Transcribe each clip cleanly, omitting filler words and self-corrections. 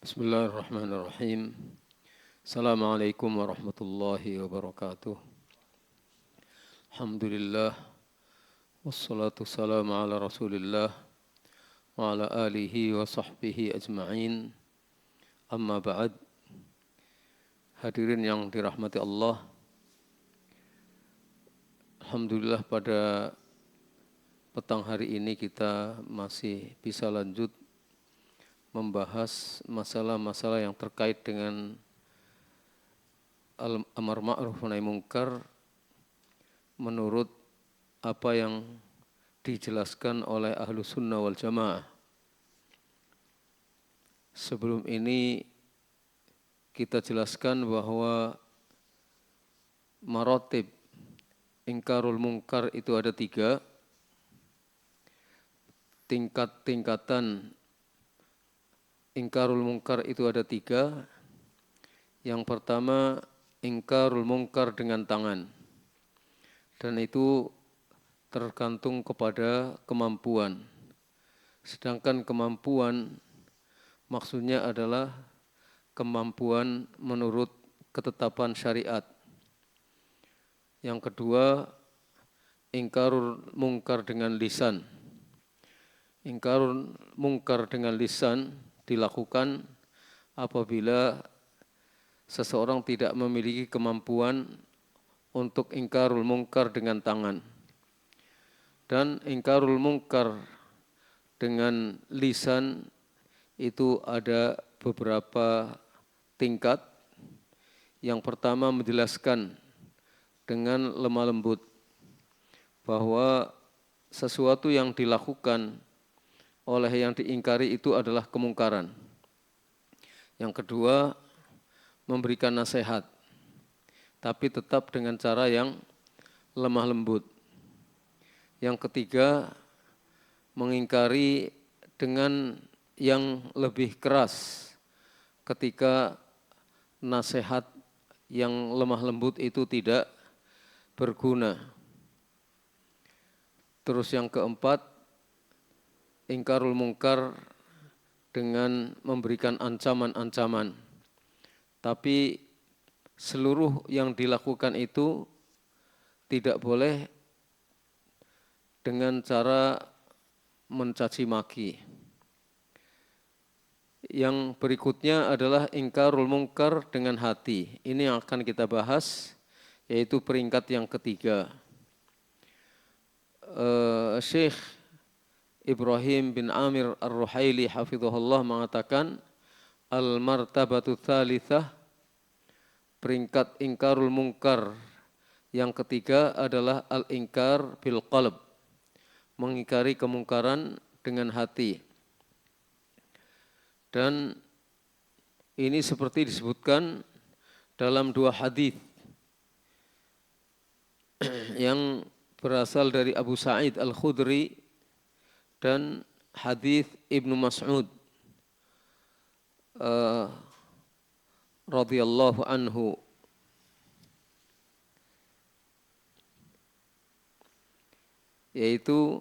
Bismillahirrahmanirrahim. Assalamualaikum warahmatullahi wabarakatuh. Alhamdulillah. Wassalatu wassalamu ala rasulillah wa ala alihi wa sahbihi ajma'in. Amma ba'd. Hadirin yang dirahmati Allah. Alhamdulillah pada petang hari ini kita masih bisa lanjut membahas masalah-masalah yang terkait dengan amar ma'ruf nahi munkar menurut apa yang dijelaskan oleh ahlu sunnah wal jamaah. Sebelum ini kita jelaskan bahwa maratib ingkarul munkar itu ada 3, tingkat-tingkatan ingkarul munkar itu ada 3. Yang pertama, ingkarul munkar dengan tangan. Dan itu tergantung kepada kemampuan. Sedangkan kemampuan maksudnya adalah kemampuan menurut ketetapan syariat. Yang kedua, ingkarul munkar dengan lisan. Ingkarul munkar dengan lisan dilakukan apabila seseorang tidak memiliki kemampuan untuk ingkarul munkar dengan tangan. Dan ingkarul munkar dengan lisan itu ada beberapa tingkat. Yang pertama menjelaskan dengan lemah lembut bahwa sesuatu yang dilakukan oleh yang diingkari itu adalah kemungkaran. Yang kedua, memberikan nasihat, tapi tetap dengan cara yang lemah lembut. Yang ketiga, mengingkari dengan yang lebih keras ketika nasihat yang lemah lembut itu tidak berguna. Terus yang keempat, ingkarul munkar dengan memberikan ancaman-ancaman. Tapi seluruh yang dilakukan itu tidak boleh dengan cara mencaci maki. Yang berikutnya adalah ingkarul munkar dengan hati. Ini yang akan kita bahas, yaitu peringkat yang ketiga. Syekh Ibrahim bin Amir Ar-Ruhaili hafizahullah mengatakan al-martabatu tsalitsah, peringkat ingkarul munkar yang ketiga adalah al-ingkar bil qalb, mengingkari kemungkaran dengan hati. Dan ini seperti disebutkan dalam 2 hadis yang berasal dari Abu Sa'id Al-Khudri dan hadis Ibnu Mas'ud radhiyallahu anhu, yaitu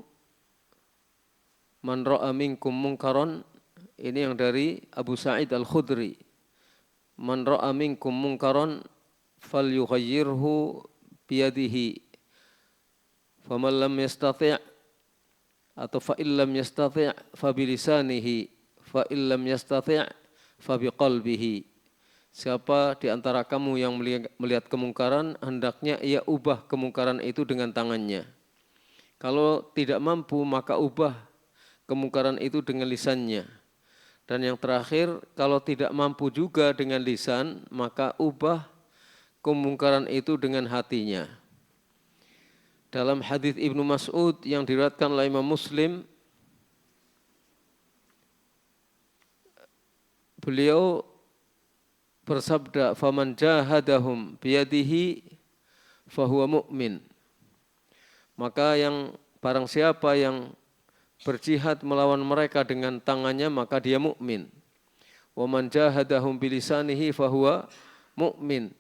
man ra'a minkum munkaron, ini yang dari Abu Sa'id Al-Khudri, man ra'a minkum munkaron falyughayyirhu biyadihi faman lam yastati' atau fa illam yastati' fa bilisanihi fa illam yastati' fa biqalbihi. Siapa di antara kamu yang melihat kemungkaran, hendaknya ia ubah kemungkaran itu dengan tangannya. Kalau tidak mampu, maka ubah kemungkaran itu dengan lisannya. Dan yang terakhir, kalau tidak mampu juga dengan lisan, maka ubah kemungkaran itu dengan hatinya. Dalam hadis Ibnu Mas'ud yang diriwayatkan oleh Imam Muslim, beliau bersabda, "Faman jahadahum biyadihi fahuwa mu'min." Maka yang barang siapa yang berjihad melawan mereka dengan tangannya, maka dia mukmin. Wa man jahadahum bilisanihi fahuwa mu'min.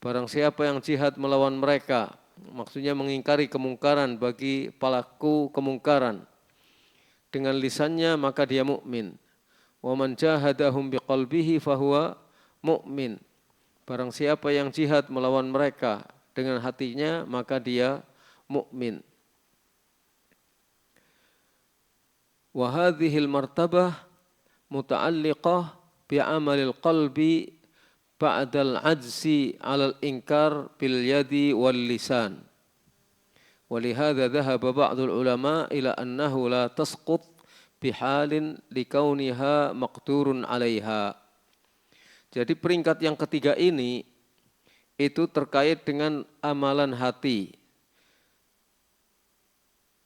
Barang siapa yang jihad melawan mereka, maksudnya mengingkari kemungkaran bagi pelaku kemungkaran dengan lisannya, maka dia mukmin. Wa man jahadahum biqalbihi fahuwa mu'min. Barang siapa yang jihad melawan mereka dengan hatinya, maka dia mukmin. Wa hadhil martabah muta'alliqah bi'amalil qalbi ba'dal ajzi 'alal inkar bil yadi wal lisan. Walihada dhahaba ba'dul ulama ila annahu la tasqut bihalin likauniha maqdurun 'alaiha. Jadi peringkat yang ketiga ini itu terkait dengan amalan hati.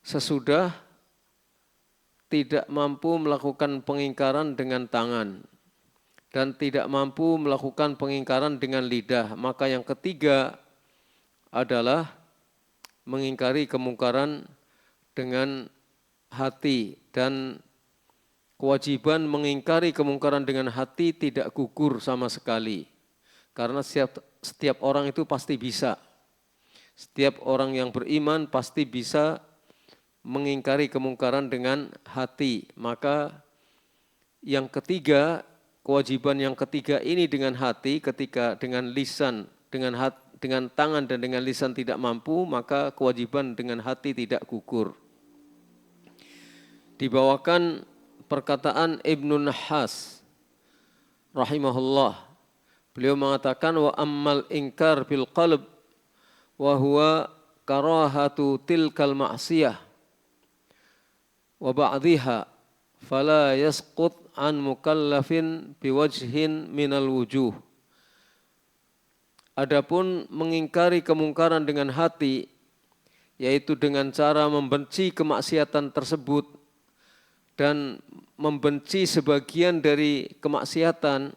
Sesudah tidak mampu melakukan pengingkaran dengan tangan dan tidak mampu melakukan pengingkaran dengan lidah, maka yang ketiga adalah mengingkari kemungkaran dengan hati, dan kewajiban mengingkari kemungkaran dengan hati tidak gugur sama sekali. Karena setiap orang itu pasti bisa. Setiap orang yang beriman pasti bisa mengingkari kemungkaran dengan hati. Maka yang ketiga, kewajiban yang ketiga ini dengan hati, ketika dengan lisan, dengan tangan dan dengan lisan tidak mampu, maka kewajiban dengan hati tidak gugur. Dibawakan perkataan Ibnu Nahas rahimahullah. Beliau mengatakan wa ammal inkar bil qalb wa huwa karahatu tilkal ma'siyah wa ba'dhiha fala yasqut an mukallafin biwajhin minal wujuh. Adapun mengingkari kemungkaran dengan hati, yaitu dengan cara membenci kemaksiatan tersebut dan membenci sebagian dari kemaksiatan,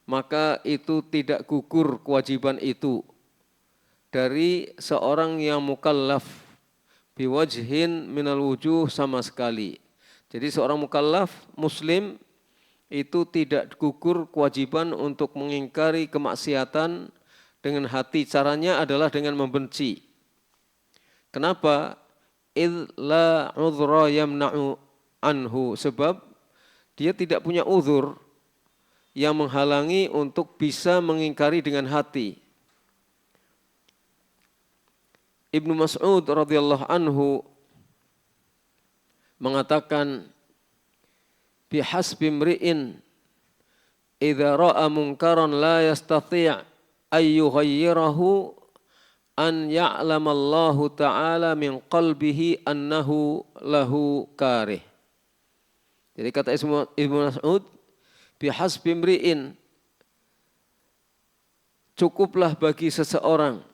maka itu tidak gugur kewajiban itu dari seorang yang mukallaf biwajhin minal wujuh sama sekali. Jadi seorang mukallaf muslim itu tidak gugur kewajiban untuk mengingkari kemaksiatan dengan hati. Caranya adalah dengan membenci. Kenapa? Idh la udhra yamna'u anhu, sebab dia tidak punya uzur yang menghalangi untuk bisa mengingkari dengan hati. Ibnu Mas'ud radhiyallahu anhu mengatakan, bihasbi mri'in idza ra'a munkaran la yastati' ay yughayyirahu an ya'lama Allah ta'ala min qalbihi annahu lahu karih. Jadi kata Ibnu Mas'ud, bihasbi mri'in, cukuplah bagi seseorang,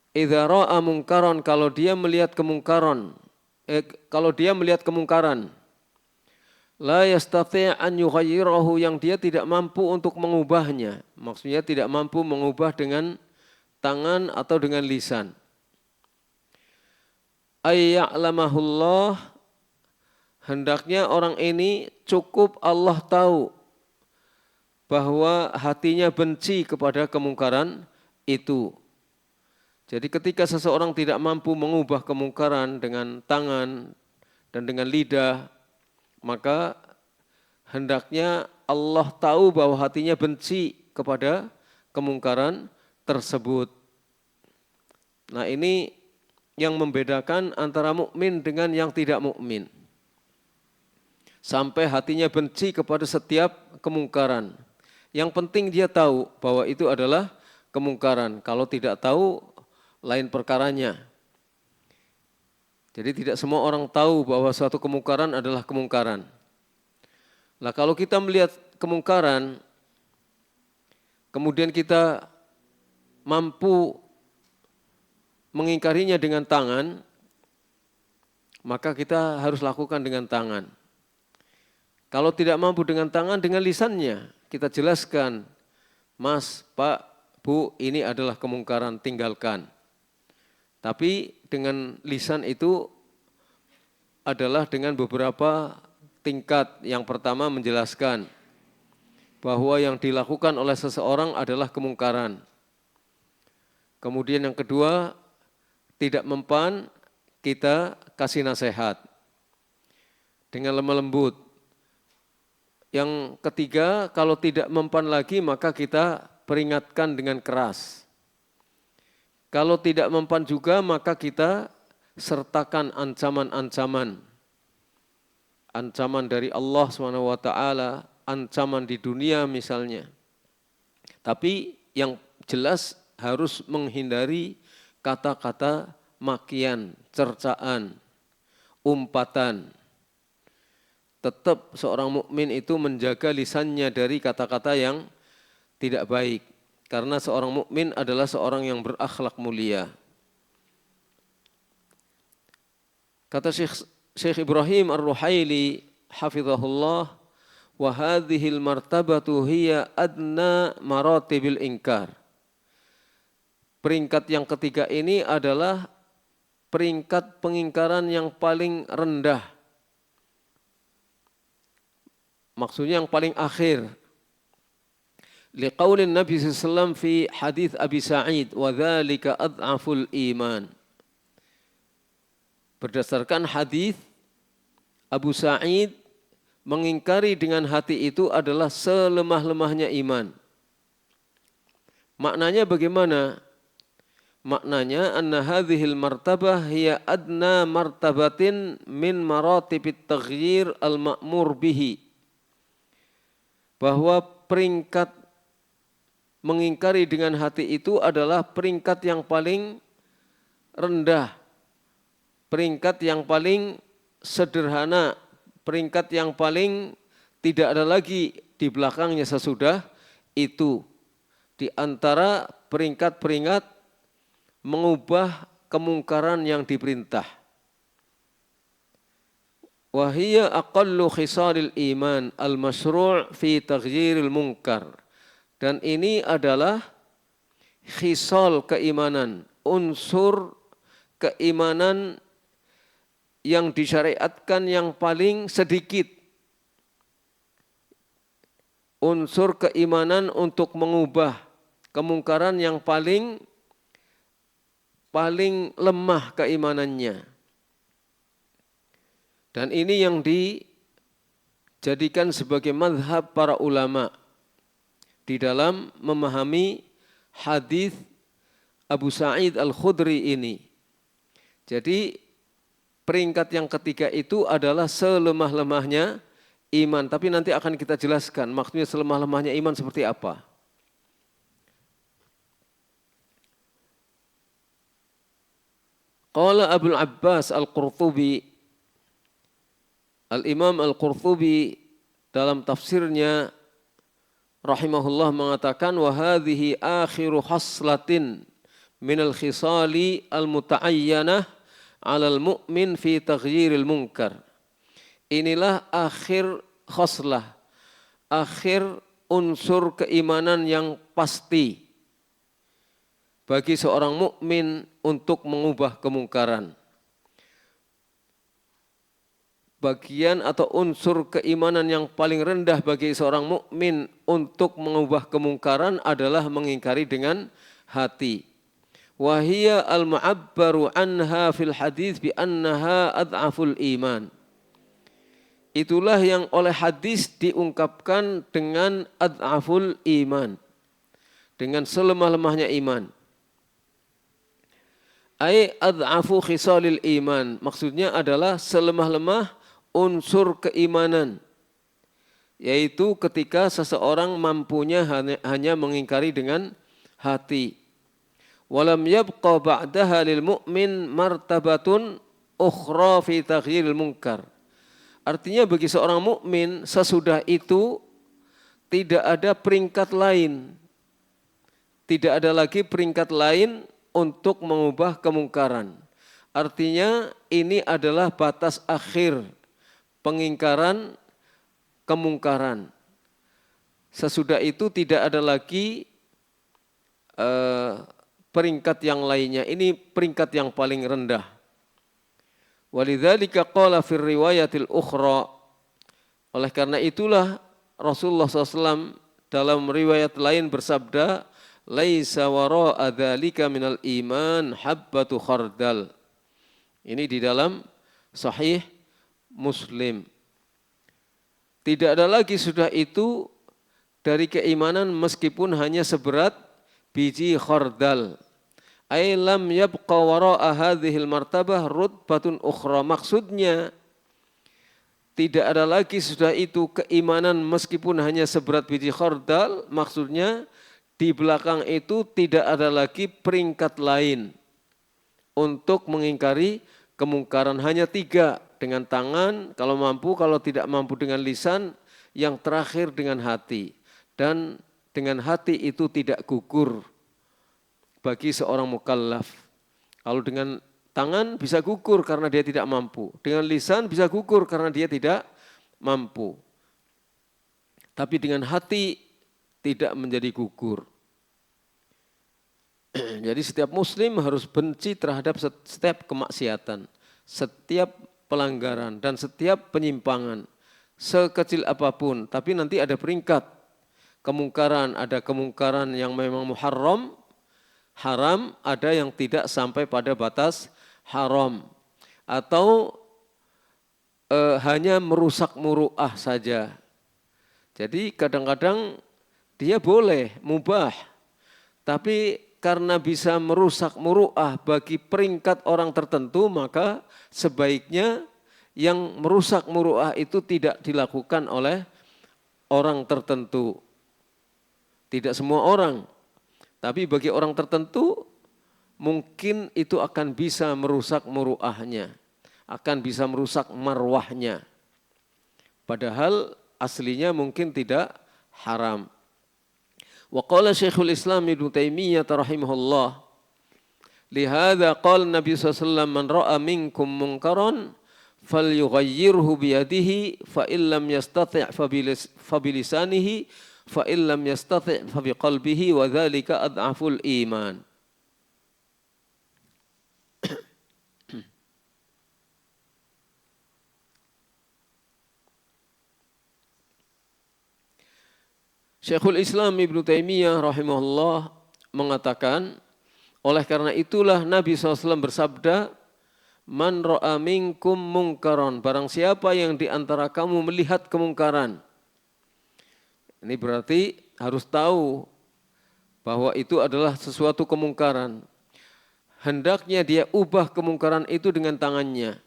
idza ra'a munkaran, kalau dia melihat kemungkaran, la yastati' an yughayyirahu, yang dia tidak mampu untuk mengubahnya. Maksudnya tidak mampu mengubah dengan tangan atau dengan lisan. Ay ya'lamahullah, hendaknya orang ini cukup Allah tahu bahwa hatinya benci kepada kemungkaran itu. Jadi ketika seseorang tidak mampu mengubah kemungkaran dengan tangan dan dengan lidah, maka hendaknya Allah tahu bahwa hatinya benci kepada kemungkaran tersebut. Nah, ini yang membedakan antara mukmin dengan yang tidak mukmin. Sampai hatinya benci kepada setiap kemungkaran. Yang penting dia tahu bahwa itu adalah kemungkaran. Kalau tidak tahu, lain perkaranya. Jadi tidak semua orang tahu bahwa suatu kemungkaran adalah kemungkaran. Nah, kalau kita melihat kemungkaran, kemudian kita mampu mengingkarinya dengan tangan, maka kita harus lakukan dengan tangan. Kalau tidak mampu dengan tangan, dengan lisannya kita jelaskan, Mas, Pak, Bu, ini adalah kemungkaran, tinggalkan. Tapi dengan lisan itu adalah dengan beberapa tingkat. Yang pertama menjelaskan bahwa yang dilakukan oleh seseorang adalah kemungkaran. Kemudian yang kedua, tidak mempan, kita kasih nasihat dengan lemah lembut. Yang ketiga, kalau tidak mempan lagi maka kita peringatkan dengan keras. Kalau tidak mempan juga maka kita sertakan ancaman-ancaman. Ancaman dari Allah SWT, ancaman di dunia misalnya. Tapi yang jelas harus menghindari kata-kata makian, cercaan, umpatan. Tetap seorang mukmin itu menjaga lisannya dari kata-kata yang tidak baik. Karena seorang mukmin adalah seorang yang berakhlak mulia. Kata Syekh Ibrahim Ar-Ruhaili hafizahullah, wa hadhil martabatu hiya adna maratibil inkar. Peringkat yang ketiga ini adalah peringkat pengingkaran yang paling rendah. Maksudnya yang paling akhir. Liqaulin Nabi sallallahu alaihi wasallam fi hadits Abi Sa'id, wa dzalika ad'aful iman. Berdasarkan hadis Abu Sa'id, mengingkari dengan hati itu adalah selemah-lemahnya iman. Maknanya bagaimana? Maknanya anna hadhil martabah hiya adna martabatin min maratibit taghyir al-ma'mur bihi. Bahwa peringkat mengingkari dengan hati itu adalah peringkat yang paling rendah, peringkat yang paling sederhana, peringkat yang paling tidak ada lagi di belakangnya sesudah itu. Di antara peringkat-peringkat mengubah kemungkaran yang diperintah. Wahiyya aqallu khisalil iman al-masyru' fi taghyiril munkar. Dan ini adalah khisal keimanan, unsur keimanan yang disyariatkan yang paling sedikit. Unsur keimanan untuk mengubah kemungkaran yang paling lemah keimanannya. Dan ini yang dijadikan sebagai mazhab para ulama di dalam memahami hadis Abu Sa'id Al-Khudri ini. Jadi peringkat yang ketiga itu adalah selemah-lemahnya iman. Tapi nanti akan kita jelaskan maksudnya selemah-lemahnya iman seperti apa. Qala Abul Abbas Al-Qurtubi, Al-Imam Al-Qurtubi dalam tafsirnya rahimahullah mengatakan, wa hadhihi akhiru khaslatin minal khisali al-muta'ayyanah 'alal mu'min fi taghyiril munkar. Inilah akhir khoslah, akhir unsur keimanan yang pasti bagi seorang mukmin untuk mengubah kemungkaran. Bagian atau unsur keimanan yang paling rendah bagi seorang mukmin untuk mengubah kemungkaran adalah mengingkari dengan hati. Wahia al-mu'abbaru anha fil hadis bi annaha ad'aful iman. Itulah yang oleh hadis diungkapkan dengan ad'aful iman, dengan selemah-lemahnya iman. Ai ad'afu khisalil iman, maksudnya adalah selemah-lemah unsur keimanan, yaitu ketika seseorang mampunya hanya mengingkari dengan hati. Walam yabqa ba'daha lil mu'min martabatun ukhra fi taghyiril munkar. Artinya bagi seorang mukmin sesudah itu tidak ada peringkat lain. Tidak ada lagi peringkat lain untuk mengubah kemungkaran. Artinya ini adalah batas akhir pengingkaran kemungkaran. Sesudah itu tidak ada lagi peringkat yang lainnya. Ini peringkat yang paling rendah. Walidzalika qala fir riwayatil ukhra. Oleh karena itulah Rasulullah SAW dalam riwayat lain bersabda, laisa wara'a dzalika minal iman habbatu khardal. Ini di dalam Sahih Muslim. Tidak ada lagi sudah itu dari keimanan meskipun hanya seberat biji khardal. Ay lam yabqa wara'a hadhil martabah rutbatun ukhra. Maksudnya tidak ada lagi sudah itu keimanan meskipun hanya seberat biji khardal. Maksudnya di belakang itu tidak ada lagi peringkat lain untuk mengingkari kemungkaran. Hanya 3, dengan tangan kalau mampu, kalau tidak mampu dengan lisan, yang terakhir dengan hati. Dan dengan hati itu tidak gugur bagi seorang mukallaf. Kalau dengan tangan bisa gugur karena dia tidak mampu. Dengan lisan bisa gugur karena dia tidak mampu. Tapi dengan hati tidak menjadi gugur. Jadi setiap muslim harus benci terhadap setiap kemaksiatan, setiap pelanggaran dan setiap penyimpangan. Sekecil apapun, tapi nanti ada peringkat. Kemungkaran, ada kemungkaran yang memang muharram, haram, ada yang tidak sampai pada batas haram. Atau hanya merusak muru'ah saja. Jadi kadang-kadang dia boleh, mubah. Tapi karena bisa merusak muru'ah bagi peringkat orang tertentu, maka sebaiknya yang merusak muru'ah itu tidak dilakukan oleh orang tertentu. Tidak semua orang. Tapi bagi orang tertentu mungkin itu akan bisa merusak muru'ahnya, akan bisa merusak marwahnya. Padahal aslinya mungkin tidak haram. Wa qala Syekhul Islam Ibnu Taimiyah rahimahullah, lihadza qala Nabi sallallahu alaihi wasallam man ra'a minkum munkaran falyughayyirhu biyadihi fa illam yastati' fa bilisanihi fa illam yastati' fa biqalbihi wa dzalika ad'aful iman. Syekhul Islam Ibnu Taimiyah rahimahullah mengatakan, oleh karena itulah Nabi SAW bersabda, man ra'a minkum mungkaran, barang siapa yang di antara kamu melihat kemungkaran. Ini berarti harus tahu bahwa itu adalah sesuatu kemungkaran. Hendaknya dia ubah kemungkaran itu dengan tangannya.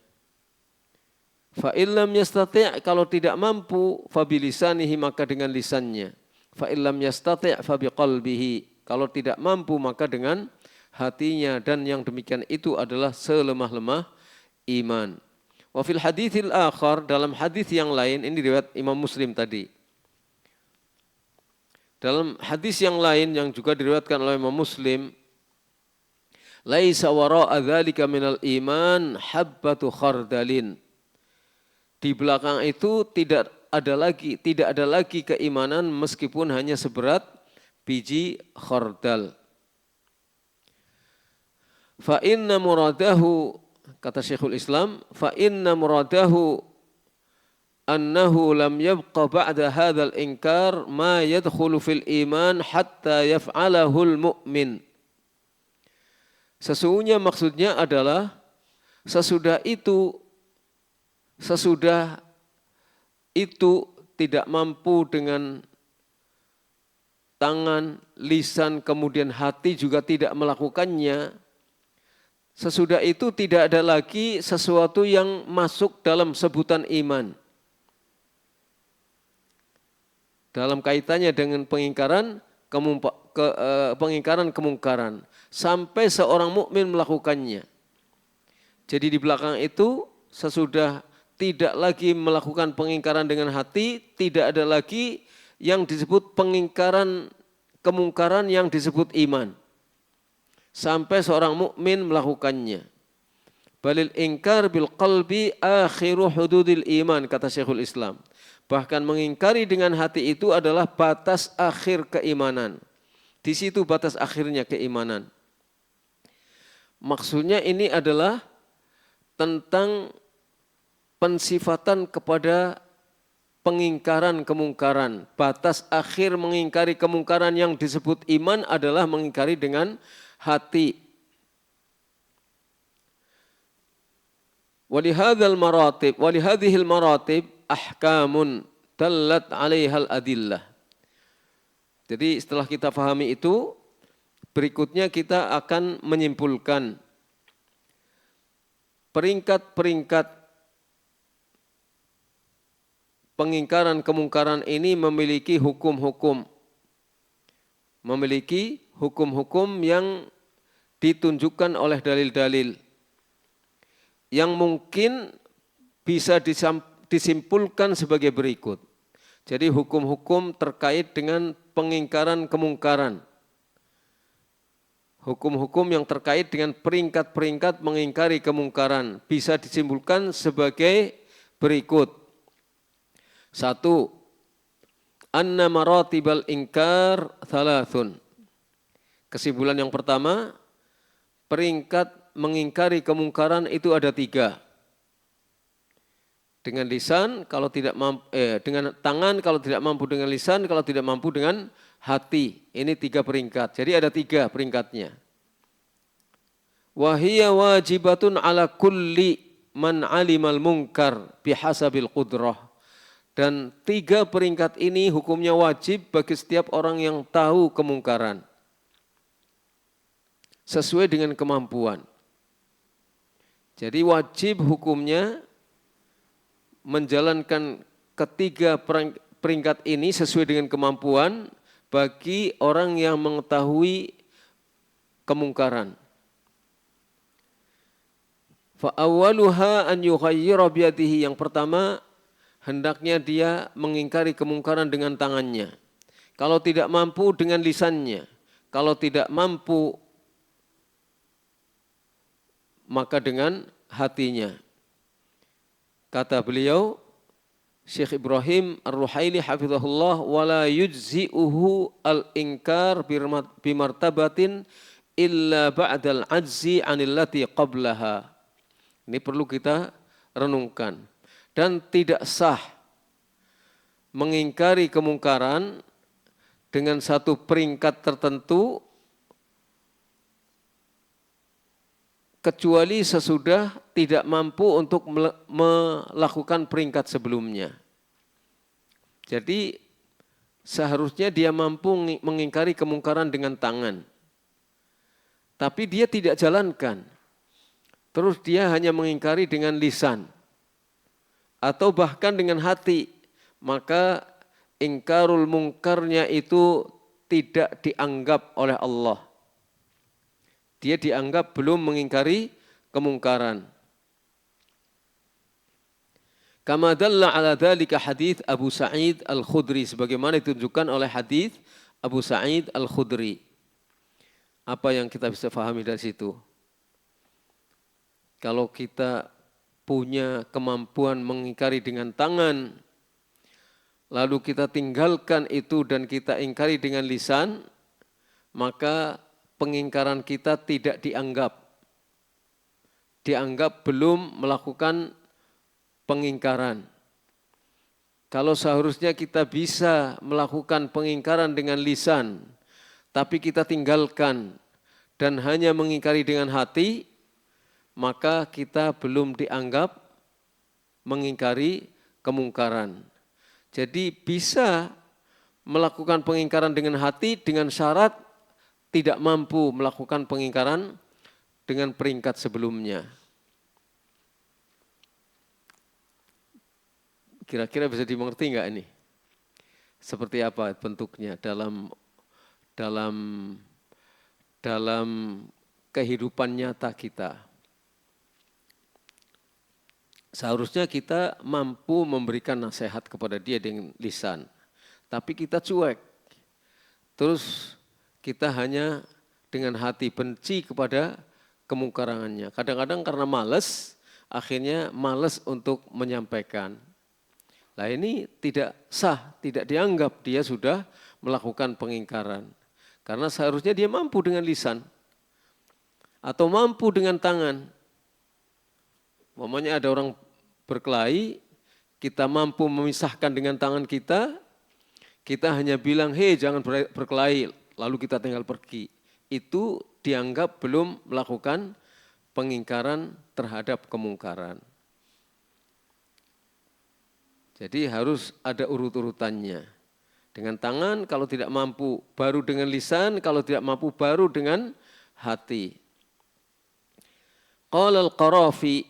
Fa illam yastati', kalau tidak mampu, fa bilisanihi, maka dengan lisannya. Fa illam yastati' fa biqalbihi, kalau tidak mampu maka dengan hatinya, dan yang demikian itu adalah selemah-lemah iman. Wa fil haditsil akhar, dalam hadis yang lain, ini riwayat Imam Muslim tadi. Dalam hadis yang lain yang juga diriwayatkan oleh Imam Muslim, laisa wara'a dzalika minal iman habbatu khardalin. Di belakang itu tidak ada lagi keimanan meskipun hanya seberat biji khardal. Fa inna muradahu, kata Syekhul Islam, fa inna muradahu annahu lam yabqa ba'da hadzal inkar ma yadkhulu fil iman hatta yaf'alahul mu'min. Sesungguhnya maksudnya adalah sesudah itu tidak mampu dengan tangan, lisan, kemudian hati juga tidak melakukannya. Sesudah itu tidak ada lagi sesuatu yang masuk dalam sebutan iman. Dalam kaitannya dengan pengingkaran kemungkaran sampai seorang mukmin melakukannya. Jadi di belakang itu sesudah tidak lagi melakukan pengingkaran dengan hati, tidak ada lagi yang disebut pengingkaran kemungkaran yang disebut iman. Sampai seorang mukmin melakukannya. Balil ingkar bil qalbi akhiru hududil iman, kata Syekhul Islam. Bahkan mengingkari dengan hati itu adalah batas akhir keimanan. Di situ batas akhirnya keimanan. Maksudnya ini adalah tentang pensifatan kepada pengingkaran kemungkaran. Batas akhir mengingkari kemungkaran yang disebut iman adalah mengingkari dengan hati. Walihadhil maratib ahkamun, dallat 'alaihal adillah. Jadi setelah kita pahami itu, berikutnya kita akan menyimpulkan peringkat-peringkat pengingkaran kemungkaran ini memiliki hukum-hukum. Memiliki hukum-hukum yang ditunjukkan oleh dalil-dalil yang mungkin bisa disimpulkan sebagai berikut. Jadi hukum-hukum terkait dengan pengingkaran kemungkaran. Hukum-hukum yang terkait dengan peringkat-peringkat mengingkari kemungkaran bisa disimpulkan sebagai berikut. 1. Anna maratibal inkar thalathun. Kesimpulan yang pertama, peringkat mengingkari kemungkaran itu ada 3. Dengan lisan kalau tidak mampu, dengan tangan kalau tidak mampu dengan lisan, kalau tidak mampu dengan hati. Ini 3 peringkat. Jadi ada 3 peringkatnya. Wahiyya wajibatun ala kulli man alimal munkar bihasabil qudrah. Dan 3 peringkat ini hukumnya wajib bagi setiap orang yang tahu kemungkaran. Sesuai dengan kemampuan. Jadi wajib hukumnya menjalankan ketiga peringkat ini sesuai dengan kemampuan bagi orang yang mengetahui kemungkaran. Fa awwaluha an yughayyira biyadihi. Yang pertama, hendaknya dia mengingkari kemungkaran dengan tangannya. Kalau tidak mampu dengan lisannya. Kalau tidak mampu maka dengan hatinya. Kata beliau, Syekh Ibrahim Ar-Ruhaili hafizahullah, wala yujzi'uhu al-inkar bimartabatin illa ba'dal ajzi 'anillati qablaha. Ini perlu kita renungkan. Dan tidak sah mengingkari kemungkaran dengan satu peringkat tertentu kecuali sesudah tidak mampu untuk melakukan peringkat sebelumnya. Jadi seharusnya dia mampu mengingkari kemungkaran dengan tangan. Tapi dia tidak jalankan. Terus dia hanya mengingkari dengan lisan. Atau bahkan dengan hati. Maka ingkarul mungkarnya itu tidak dianggap oleh Allah. Dia dianggap belum mengingkari kemungkaran. Kama dalla ala dzalika hadits Abu Sa'id Al-Khudri, sebagaimana ditunjukkan oleh hadits Abu Sa'id Al-Khudri. Apa yang kita bisa pahami dari situ? Kalau kita punya kemampuan mengingkari dengan tangan, lalu kita tinggalkan itu dan kita ingkari dengan lisan, maka pengingkaran kita tidak dianggap. Dianggap belum melakukan pengingkaran. Kalau seharusnya kita bisa melakukan pengingkaran dengan lisan, tapi kita tinggalkan dan hanya mengingkari dengan hati, maka kita belum dianggap mengingkari kemungkaran. Jadi bisa melakukan pengingkaran dengan hati dengan syarat tidak mampu melakukan pengingkaran dengan peringkat sebelumnya. Kira-kira bisa dimengerti enggak ini? Seperti apa bentuknya dalam kehidupan nyata kita? Seharusnya kita mampu memberikan nasihat kepada dia dengan lisan, tapi kita cuek. Terus kita hanya dengan hati benci kepada kemungkarannya. Kadang-kadang karena malas, akhirnya malas untuk menyampaikan. Nah ini tidak sah, tidak dianggap dia sudah melakukan pengingkaran. Karena seharusnya dia mampu dengan lisan atau mampu dengan tangan. Umpamanya ada orang berkelahi, kita mampu memisahkan dengan tangan kita hanya bilang, hei jangan berkelahi, lalu kita tinggal pergi. Itu dianggap belum melakukan pengingkaran terhadap kemungkaran. Jadi harus ada urut-urutannya. Dengan tangan kalau tidak mampu, baru dengan lisan, kalau tidak mampu baru dengan hati. Qala al-Qarafi,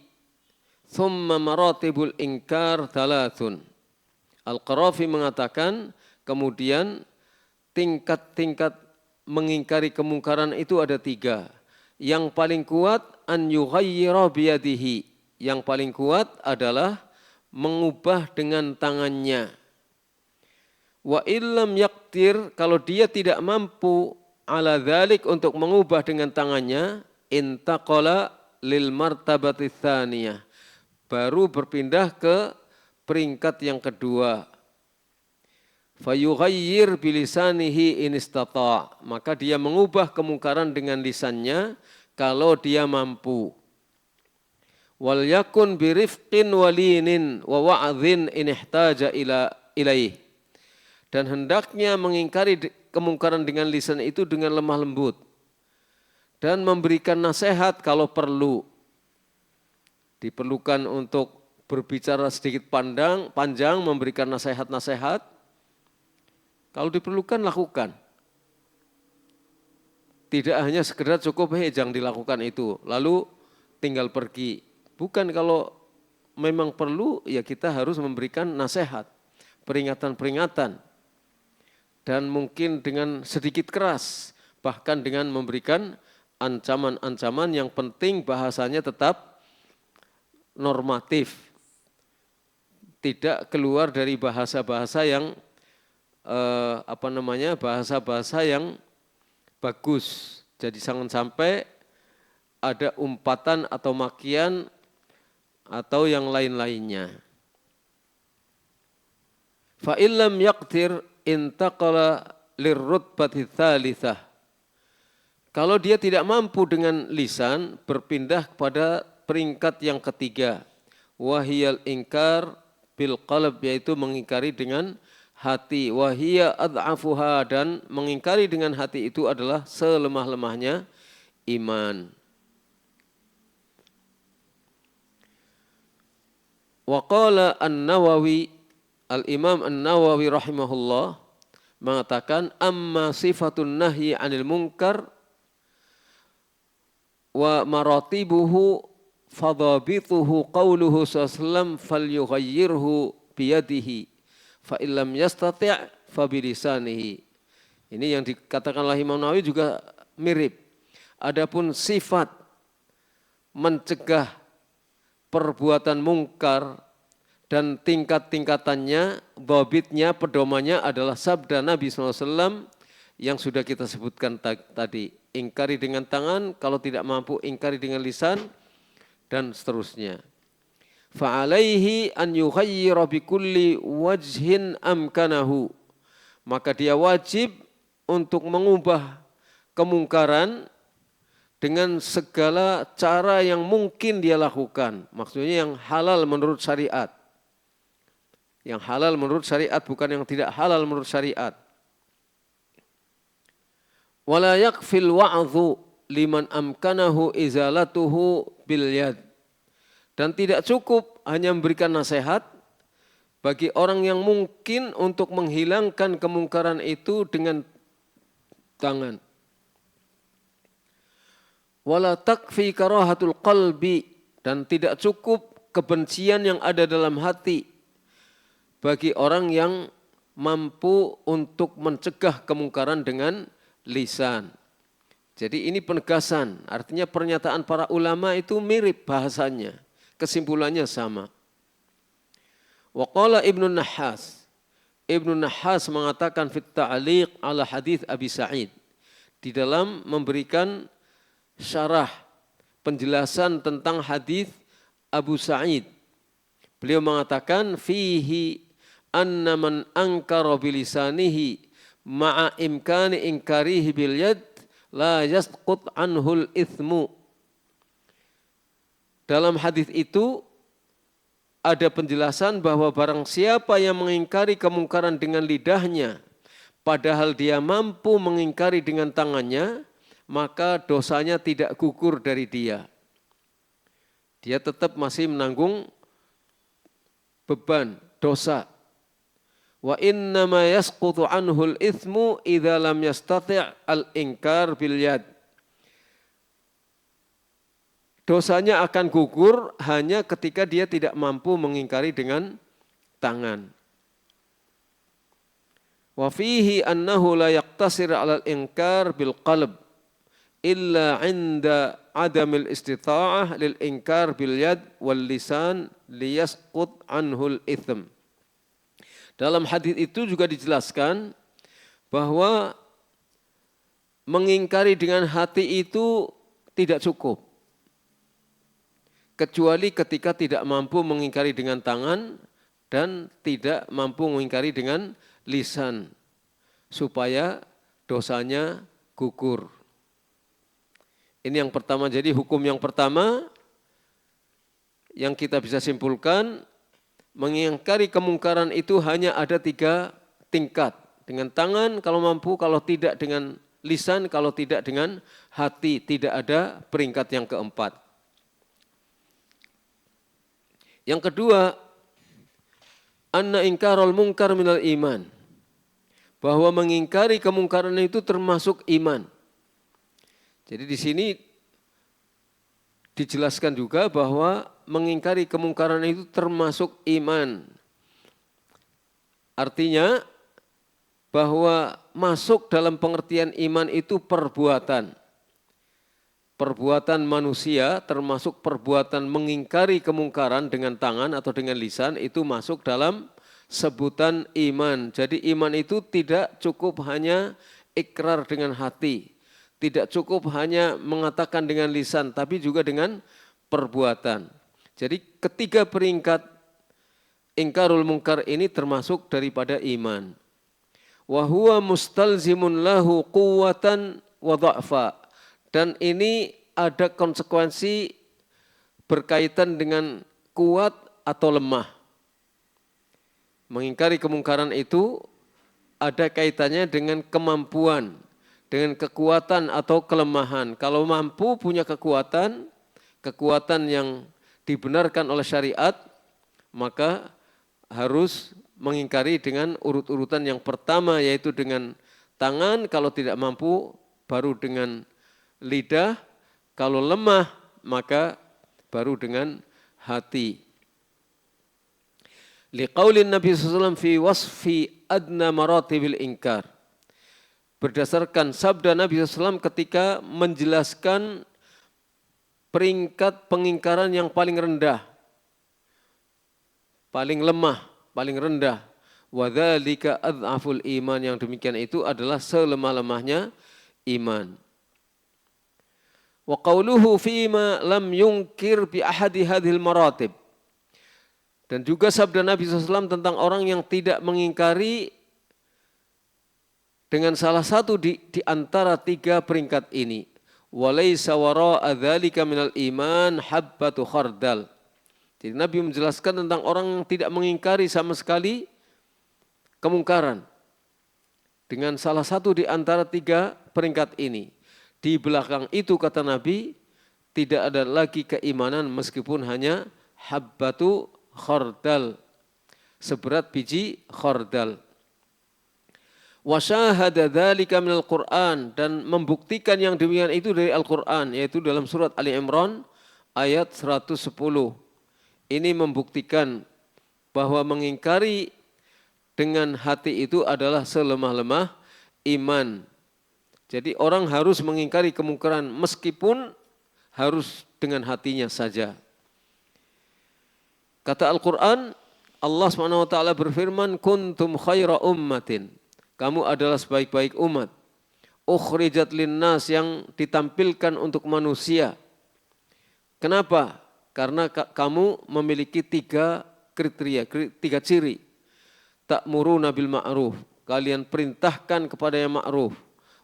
thumma maratibul inkar thalathun. Al-Qarafi mengatakan, kemudian tingkat-tingkat mengingkari kemungkaran itu ada 3. Yang paling kuat, an yughayyira biyadihi. Yang paling kuat adalah mengubah dengan tangannya. Wa illam yaqtir, kalau dia tidak mampu ala dzalik untuk mengubah dengan tangannya, intaqala lil martabati tsaniyah, baru berpindah ke peringkat yang kedua. Fayughayyir bilisanihi in istata', maka dia mengubah kemungkaran dengan lisannya kalau dia mampu. Wal yakun birifqin walinin wa wa'dhin in ihtaja ilaih. Dan hendaknya mengingkari kemungkaran dengan lisan itu dengan lemah lembut. Dan memberikan nasihat kalau perlu. Diperlukan untuk berbicara sedikit panjang, memberikan nasihat-nasihat. Kalau diperlukan, lakukan. Tidak hanya sekedar cukup, jangan dilakukan itu. Lalu tinggal pergi. Bukan, kalau memang perlu, ya kita harus memberikan nasihat. Peringatan-peringatan. Dan mungkin dengan sedikit keras, bahkan dengan memberikan ancaman-ancaman, yang penting bahasanya tetap normatif. Tidak keluar dari bahasa-bahasa yang bahasa-bahasa yang bagus. Jadi jangan sampai ada umpatan atau makian atau yang lain-lainnya. Fa illam yaqtir intaqala lirrutbati tsalitsah. Kalau dia tidak mampu dengan lisan, berpindah kepada peringkat yang ketiga. Wahiyal ingkar bil qalb, yaitu mengingkari dengan hati. Wahiya ad'afuha, dan mengingkari dengan hati itu adalah selemah-lemahnya iman. Wa qala an-Nawawi, Al-Imam An-Nawawi rahimahullah mengatakan, amma sifatun nahyi 'anil munkar wa maratibuhu fadhabituhu qauluhu sallallahu falyughayyirhu biyadihi fa illam yastati' fa bilisanihi. Ini yang dikatakan oleh Imam Nawawi juga mirip. Adapun sifat mencegah perbuatan mungkar dan tingkat-tingkatannya, dhabitnya, pedomannya adalah sabda Nabi SAW yang sudah kita sebutkan tadi. Ingkari dengan tangan, kalau tidak mampu ingkari dengan lisan, dan seterusnya. Fa'alaihi an yughayyira bikulli wajhin amkanahu. Maka dia wajib untuk mengubah kemungkaran dengan segala cara yang mungkin dia lakukan. Maksudnya yang halal menurut syariat. Yang halal menurut syariat, bukan yang tidak halal menurut syariat. Wala yakfil wa'dhu liman amkanahu izalatuhu bil yad. Dan tidak cukup hanya memberikan nasihat bagi orang yang mungkin untuk menghilangkan kemungkaran itu dengan tangan. Wala takfi karahatul qalbi, dan tidak cukup kebencian yang ada dalam hati bagi orang yang mampu untuk mencegah kemungkaran dengan lisan. Jadi ini penegasan, artinya pernyataan para ulama itu mirip bahasanya, kesimpulannya sama. Wa qala Ibnu Nahhas, Ibnu Nahhas mengatakan fit ta'liq ala hadits Abi Sa'id, di dalam memberikan syarah penjelasan tentang hadis Abu Sa'id. Beliau mengatakan fihi anna man ankara bilisanihi ma'a imkani inkarihi bil yad la yasqut anhul ithmu. Dalam hadis itu ada penjelasan bahwa barang siapa yang mengingkari kemungkaran dengan lidahnya padahal dia mampu mengingkari dengan tangannya, maka dosanya tidak gugur dari dia. Dia tetap masih menanggung beban dosa. Wa innama yasqutu anhul ithmu idza lam yastati' al-inkar bil yad. Dosanya akan gugur hanya ketika dia tidak mampu mengingkari dengan tangan. Wa fihi annahu la yaqtasir 'ala al-inkar bil qalb illa 'inda 'adamil istita'ah lil inkar bil yad wal lisan liyasqut anhul itham. Dalam hadis itu juga dijelaskan bahwa mengingkari dengan hati itu tidak cukup. Kecuali ketika tidak mampu mengingkari dengan tangan dan tidak mampu mengingkari dengan lisan. Supaya dosanya gugur. Ini yang pertama, jadi hukum yang pertama yang kita bisa simpulkan, mengingkari kemungkaran itu hanya ada 3 tingkat. Dengan tangan kalau mampu, kalau tidak dengan lisan, kalau tidak dengan hati. Tidak ada peringkat yang keempat. Yang kedua, anna ingkarul munkar minal iman. Bahwa mengingkari kemungkaran itu termasuk iman. Jadi di sini dijelaskan juga bahwa mengingkari kemungkaran itu termasuk iman. Artinya bahwa masuk dalam pengertian iman itu perbuatan. Perbuatan manusia termasuk perbuatan mengingkari kemungkaran dengan tangan atau dengan lisan itu masuk dalam sebutan iman. Jadi iman itu tidak cukup hanya ikrar dengan hati. Tidak cukup hanya mengatakan dengan lisan, tapi juga dengan perbuatan. Jadi ketiga peringkat ingkarul munkar ini termasuk daripada iman. Wa huwa mustalzimun lahu quwwatan wa dha'fa. Dan ini ada konsekuensi berkaitan dengan kuat atau lemah. Mengingkari kemungkaran itu ada kaitannya dengan kemampuan, dengan kekuatan atau kelemahan. Kalau mampu punya kekuatan yang dibenarkan oleh syariat, maka harus mengingkari dengan urut-urutan yang pertama, yaitu dengan tangan. Kalau tidak mampu, baru dengan lidah. Kalau lemah, maka baru dengan hati. Liqaulin Nabi SAW fi wasfi adna maratibil inkar. Berdasarkan sabda Nabi SAW ketika menjelaskan peringkat pengingkaran yang paling rendah, paling lemah, paling rendah. Wa dzalika adhaful iman, yang demikian itu adalah selemah-lemahnya iman. Wa qauluhu fima lam yunkir bi ahadi hadhil maratib. Dan juga sabda Nabi SAW tentang orang yang tidak mengingkari dengan salah satu di antara 3 peringkat ini. Walaysa wara'a dzalika minal iman habbatu khardal. Jadi Nabi menjelaskan tentang orang yang tidak mengingkari sama sekali kemungkaran dengan salah satu di antara 3 peringkat ini. Di belakang itu kata Nabi tidak ada lagi keimanan meskipun hanya habbatu khardal, seberat biji khardal. Wa syahada dzalika minal Qur'an, dan membuktikan yang demikian itu dari Al-Qur'an, yaitu dalam surat Ali Imran ayat 110. Ini membuktikan bahwa mengingkari dengan hati itu adalah selemah-lemah iman. Jadi orang harus mengingkari kemungkaran meskipun harus dengan hatinya saja. Kata Al-Quran, Allah SWT berfirman, kuntum khaira ummatin. Kamu adalah sebaik-baik umat. Ukhrijat linnas, yang ditampilkan untuk manusia. Kenapa? Karena kamu memiliki 3 kriteria, 3 ciri. Ta'muruna bil ma'ruf, kalian perintahkan kepada yang ma'ruf.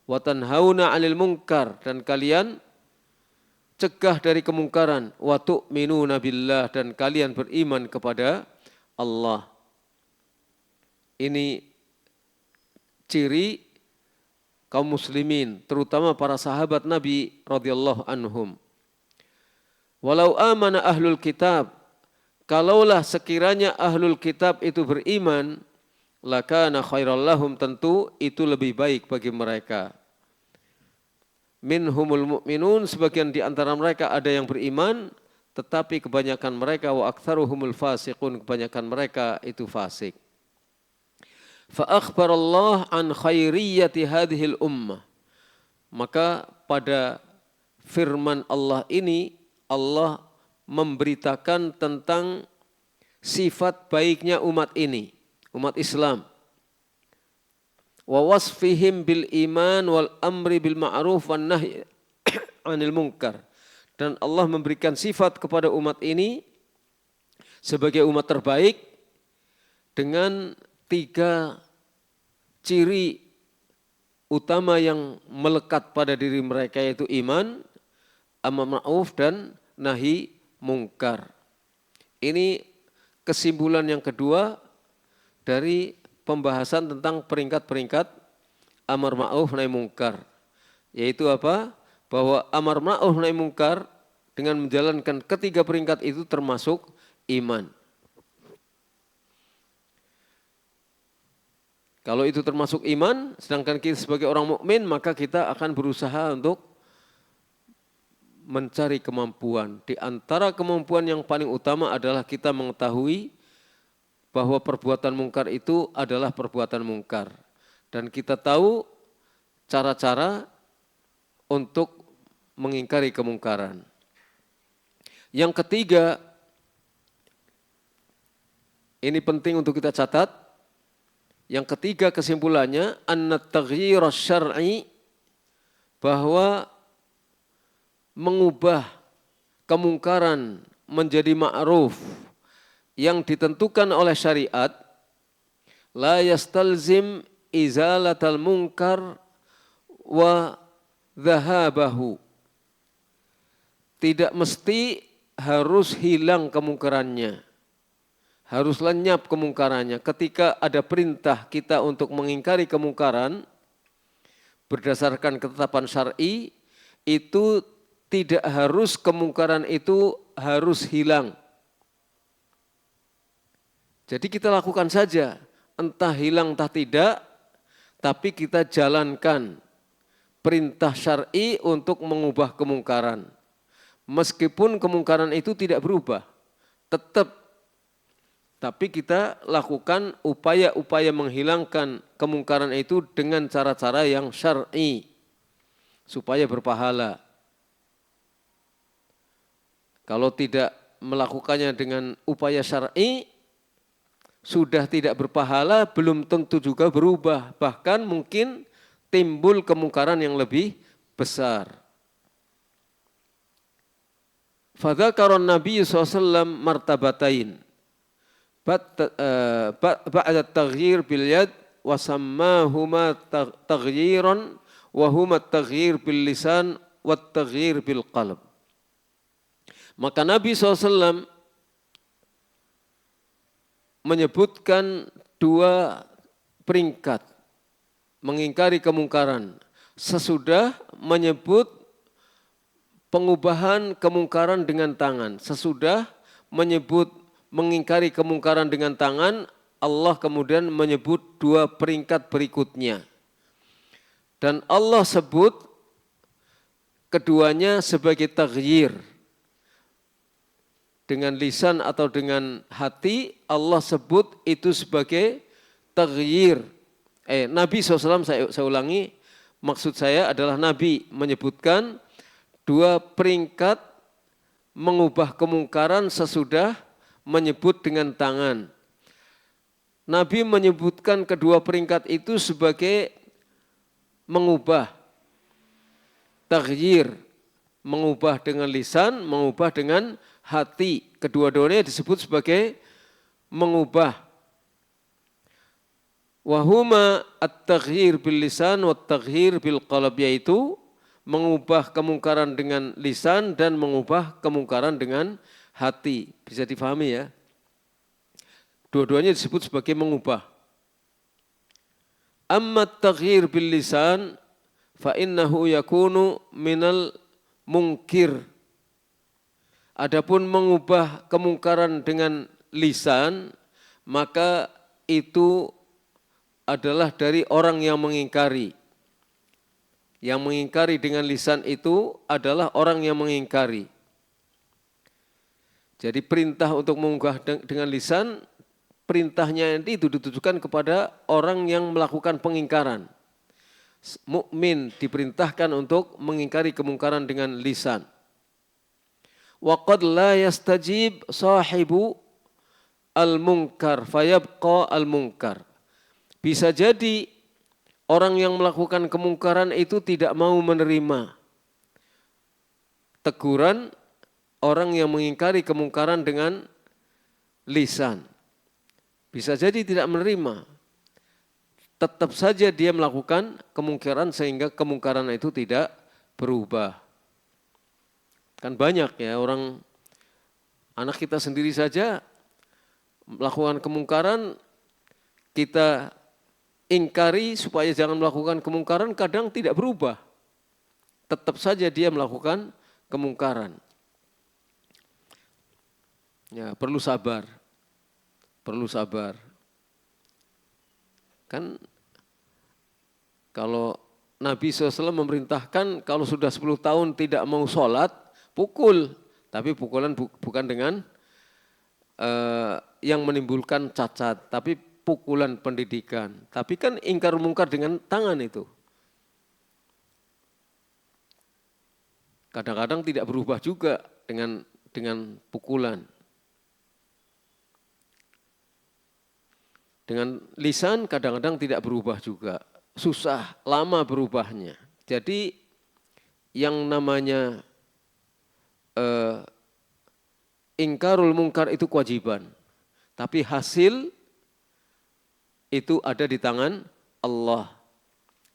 Wa tanhauna 'anil munkar, dan kalian cegah dari kemungkaran. Wa tu'minuna billah, dan kalian beriman kepada Allah. Ini ciri kaum muslimin, terutama para sahabat Nabi radhiyallahu anhum. Walau amana ahlul kitab, kalaulah sekiranya ahlul kitab itu beriman, lakana khairal lahum, tentu itu lebih baik bagi mereka. Minhumul mu'minun, sebagian di antara mereka ada yang beriman, tetapi kebanyakan mereka wa aktsaruhumul fasiqun, kebanyakan mereka itu fasik. Fa akhbarallah an khairiyyati hadhil ummah. Maka pada firman Allah ini Allah memberitakan tentang sifat baiknya umat ini, umat Islam. Wa wasfihim bil iman wal amri bil ma'ruf wan nahy 'anil munkar. Dan Allah memberikan sifat kepada umat ini sebagai umat terbaik dengan 3 ciri utama yang melekat pada diri mereka, yaitu iman, amar ma'ruf dan nahi mungkar. Ini kesimpulan yang kedua dari pembahasan tentang peringkat-peringkat amar ma'ruf nahi mungkar. Yaitu apa? Bahwa amar ma'ruf nahi mungkar dengan menjalankan ketiga peringkat itu termasuk iman. Kalau itu termasuk iman, sedangkan kita sebagai orang mukmin, maka kita akan berusaha untuk mencari kemampuan. Di antara kemampuan yang paling utama adalah kita mengetahui bahwa perbuatan mungkar itu adalah perbuatan mungkar. Dan kita tahu cara-cara untuk mengingkari kemungkaran. Yang ketiga, ini penting untuk kita catat. Yang ketiga kesimpulannya, an-taghyir syar'i, bahwa mengubah kemungkaran menjadi ma'ruf yang ditentukan oleh syariat, la yastalzim izalatal munkar wa dhahabahu. Tidak mesti harus hilang kemungkarannya, harus lenyap kemungkarannya. Ketika ada perintah kita untuk mengingkari kemungkaran berdasarkan ketetapan syar'i, itu tidak harus kemungkaran itu harus hilang. Jadi kita lakukan saja, entah hilang entah tidak, tapi kita jalankan perintah syar'i untuk mengubah kemungkaran. Meskipun kemungkaran itu tidak berubah, tetap. Tapi kita lakukan upaya-upaya menghilangkan kemungkaran itu dengan cara-cara yang syar'i supaya berpahala. Kalau tidak melakukannya dengan upaya syar'i, sudah tidak berpahala, belum tentu juga berubah. Bahkan mungkin timbul kemungkaran yang lebih besar. Fadzakaron Nabi SAW martabatain. Ba'da taghyir bil yad wa sammahuma taghyiran wa huma taghyir bil lisan wa taghyir bil qalb. Maka Nabi SAW menyebutkan 2 peringkat mengingkari kemungkaran sesudah menyebut pengubahan kemungkaran dengan tangan. Sesudah menyebut mengingkari kemungkaran dengan tangan, Allah kemudian menyebut 2 peringkat berikutnya. Dan Allah sebut keduanya sebagai taghyir. Dengan lisan atau dengan hati, Allah sebut itu sebagai taghyir. Nabi SAW, saya ulangi, maksud saya adalah Nabi menyebutkan 2 peringkat mengubah kemungkaran sesudah menyebut dengan tangan. Nabi menyebutkan kedua peringkat itu sebagai mengubah, taghyir, mengubah dengan lisan, mengubah dengan hati. Kedua-duanya disebut sebagai mengubah. Wahuma at-taghyir bil lisan wa at-taghyir bil qalb, yaitu mengubah kemungkaran dengan lisan dan mengubah kemungkaran dengan hati. Bisa difahami ya? Dua-duanya disebut sebagai mengubah. Amma at-taghyir bil lisan fa innahu yakunu minal munkir. Adapun mengubah kemungkaran dengan lisan, maka itu adalah dari orang yang mengingkari. Yang mengingkari dengan lisan itu adalah orang yang mengingkari. Jadi perintah untuk mengubah dengan lisan, perintahnya itu ditujukan kepada orang yang melakukan pengingkaran. Mukmin diperintahkan untuk mengingkari kemungkaran dengan lisan. Wa qad la yastajib sahibu al-munkar fayabqa al-munkar. Bisa jadi orang yang melakukan kemungkaran itu tidak mau menerima teguran orang yang mengingkari kemungkaran dengan lisan. Bisa jadi tidak menerima. Tetap saja dia melakukan kemungkaran sehingga kemungkaran itu tidak berubah. Kan banyak ya orang, anak kita sendiri saja melakukan kemungkaran, kita ingkari supaya jangan melakukan kemungkaran, kadang tidak berubah. Tetap saja dia melakukan kemungkaran. Ya, perlu sabar. Perlu sabar. Kan kalau Nabi SAW memerintahkan kalau sudah 10 tahun tidak mau sholat, pukul. Tapi pukulan bukan dengan yang menimbulkan cacat, tapi pukulan pendidikan. Tapi kan ingkar mungkar dengan tangan itu. Kadang-kadang tidak berubah juga dengan pukulan. Dengan lisan kadang-kadang tidak berubah juga. Susah, lama berubahnya. Jadi yang namanya ingkarul mungkar itu kewajiban. Tapi hasil itu ada di tangan Allah.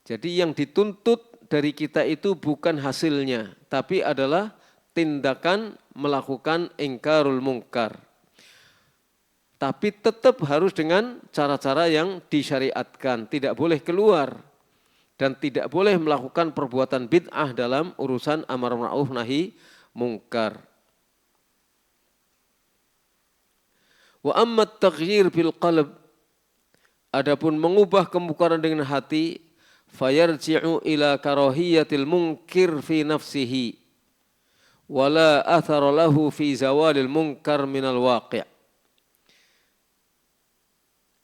Jadi yang dituntut dari kita itu bukan hasilnya, tapi adalah tindakan melakukan ingkarul mungkar. Tapi tetap harus dengan cara-cara yang disyariatkan, tidak boleh keluar dan tidak boleh melakukan perbuatan bid'ah dalam urusan amar ma'ruf nahi mungkar. Wa amma at-taghyir bil qalb, adapun mengubah kemungkaran dengan hati, fayarji'u ila karahiyatil munkir fi nafsihi wala athara lahu fi zawalil munkar minal waqi'.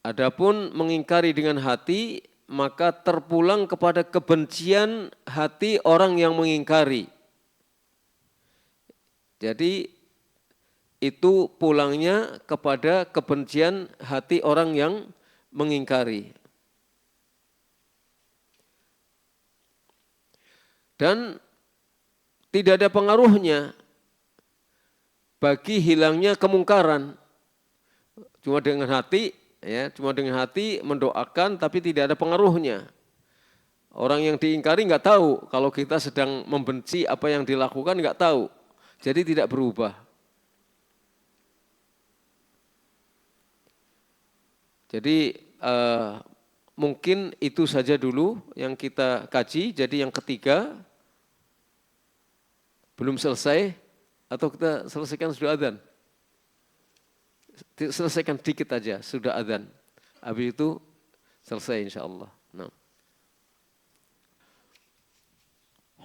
Adapun mengingkari dengan hati, maka terpulang kepada kebencian hati orang yang mengingkari. Jadi itu pulangnya kepada kebencian hati orang yang mengingkari. Dan tidak ada pengaruhnya bagi hilangnya kemungkaran. Cuma dengan hati, ya, cuma dengan hati mendoakan tapi tidak ada pengaruhnya. Orang yang diingkari nggak tahu kalau kita sedang membenci apa yang dilakukan, nggak tahu. Jadi tidak berubah. Jadi mungkin itu saja dulu yang kita kaji. Jadi yang ketiga belum selesai atau kita selesaikan sudah adzan? Selesaikan dikit aja, sudah adzan. Habis itu selesai insya Allah. Nah.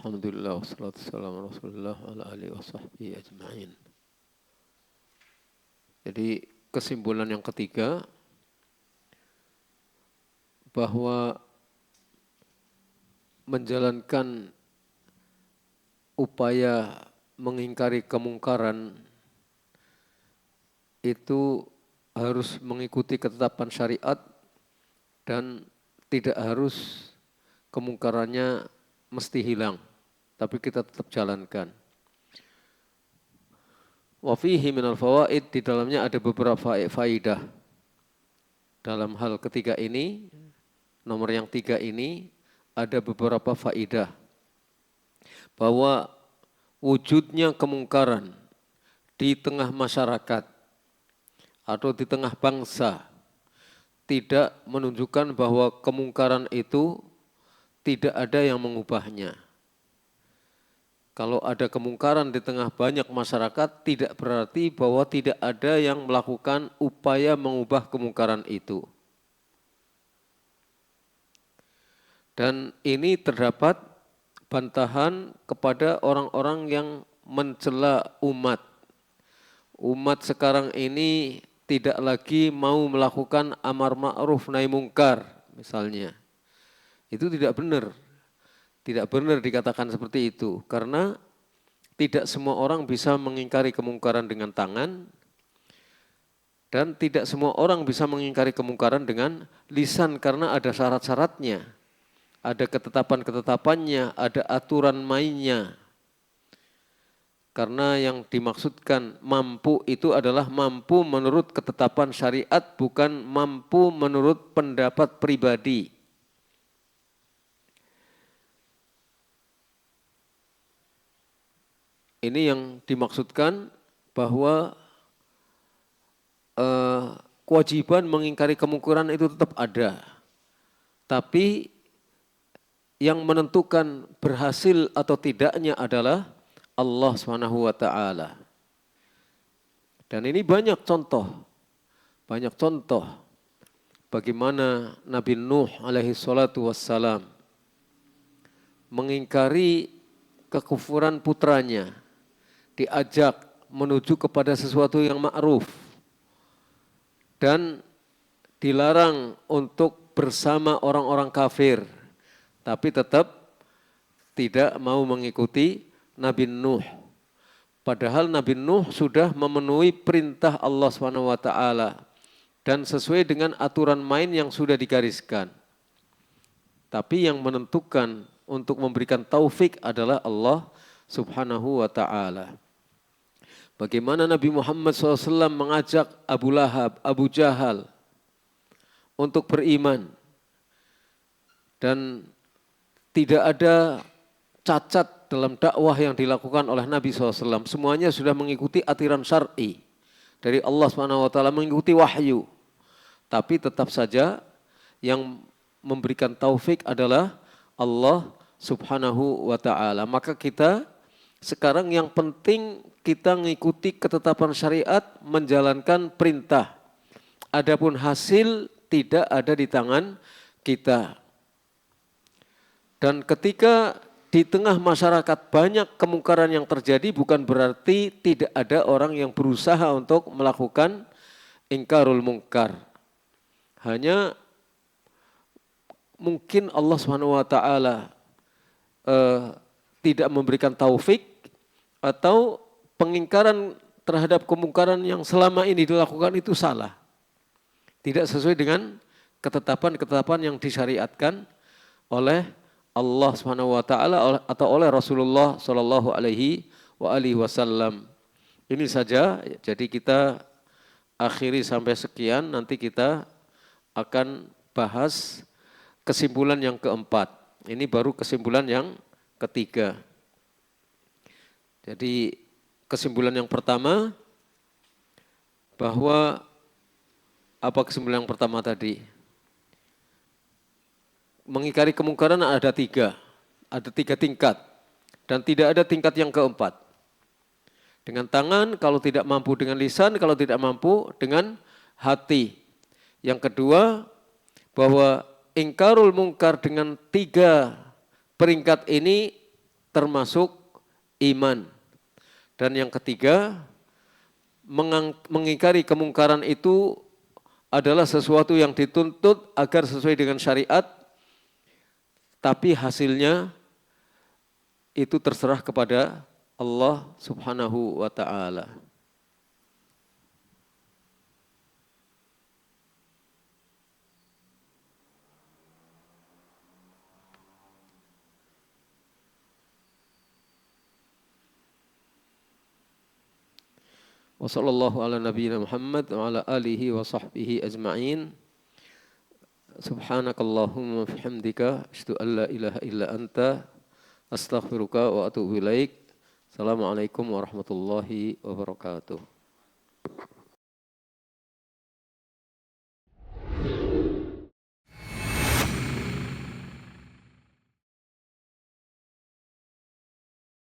Alhamdulillah, wassalatu wassalamu ala Rasulillah wa ala alihi wa sahbihi ajma'in. Jadi kesimpulan yang ketiga, bahwa menjalankan upaya mengingkari kemungkaran itu harus mengikuti ketetapan syariat dan tidak harus kemungkarannya mesti hilang, tapi kita tetap jalankan. Wa fihi minal fawaid, di dalamnya ada beberapa faidah. Dalam hal ketiga ini, nomor yang 3 ini ada beberapa faidah. Bahwa wujudnya kemungkaran di tengah masyarakat atau di tengah bangsa tidak menunjukkan bahwa kemungkaran itu tidak ada yang mengubahnya. Kalau ada kemungkaran di tengah banyak masyarakat, tidak berarti bahwa tidak ada yang melakukan upaya mengubah kemungkaran itu. Dan ini terdapat bantahan kepada orang-orang yang mencela umat. Umat sekarang ini tidak lagi mau melakukan amar ma'ruf nahi mungkar misalnya. Itu tidak benar. Tidak benar dikatakan seperti itu. Karena tidak semua orang bisa mengingkari kemungkaran dengan tangan. Dan tidak semua orang bisa mengingkari kemungkaran dengan lisan karena ada syarat-syaratnya. Ada ketetapan-ketetapannya, ada aturan mainnya. Karena yang dimaksudkan mampu itu adalah mampu menurut ketetapan syariat, bukan mampu menurut pendapat pribadi. Ini yang dimaksudkan bahwa kewajiban mengingkari kemungkaran itu tetap ada. Tapi yang menentukan berhasil atau tidaknya adalah Allah Subhanahu wa taala. Dan ini banyak contoh bagaimana Nabi Nuh alaihi salatu wassalam mengingkari kekufuran putranya, diajak menuju kepada sesuatu yang ma'ruf dan dilarang untuk bersama orang-orang kafir, tapi tetap tidak mau mengikuti Nabi Nuh. Padahal Nabi Nuh sudah memenuhi perintah Allah SWT dan sesuai dengan aturan main yang sudah digariskan. Tapi yang menentukan untuk memberikan taufik adalah Allah Subhanahu wa ta'ala. Bagaimana Nabi Muhammad SAW mengajak Abu Lahab, Abu Jahal untuk beriman. Dan tidak ada cacat dalam dakwah yang dilakukan oleh Nabi SAW. Semuanya sudah mengikuti atiran syar'i dari Allah SWT, mengikuti wahyu. Tapi tetap saja yang memberikan taufik adalah Allah Subhanahu wa ta'ala. Maka kita sekarang yang penting kita mengikuti ketetapan syariat, menjalankan perintah. Adapun hasil tidak ada di tangan kita. Dan ketika di tengah masyarakat banyak kemungkaran yang terjadi, bukan berarti tidak ada orang yang berusaha untuk melakukan ingkarul mungkar. Hanya mungkin Allah SWT tidak memberikan taufik atau pengingkaran terhadap kemungkaran yang selama ini dilakukan itu salah. Tidak sesuai dengan ketetapan-ketetapan yang disyariatkan oleh Allah SWT atau oleh Rasulullah SAW. Ini saja, jadi kita akhiri sampai sekian, nanti kita akan bahas kesimpulan yang keempat. Ini baru kesimpulan yang ketiga. Jadi kesimpulan yang pertama, bahwa apa kesimpulan yang pertama tadi? Mengingkari kemungkaran ada tiga tingkat. Dan tidak ada tingkat yang keempat. Dengan tangan, kalau tidak mampu dengan lisan, kalau tidak mampu dengan hati. Yang kedua, bahwa ingkarul mungkar dengan tiga peringkat ini termasuk iman. Dan yang ketiga, mengingkari kemungkaran itu adalah sesuatu yang dituntut agar sesuai dengan syariat, tapi hasilnya itu terserah kepada Allah Subhanahu wa ta'ala. Wa sallallahu ala nabiyyina Muhammad wa ala alihi wa sahbihi ajma'in. Subhanakallahumma bihamdika asyhadu an la ilaha illa anta astaghfiruka wa atubu ilaik. Assalamualaikum warahmatullahi wabarakatuh.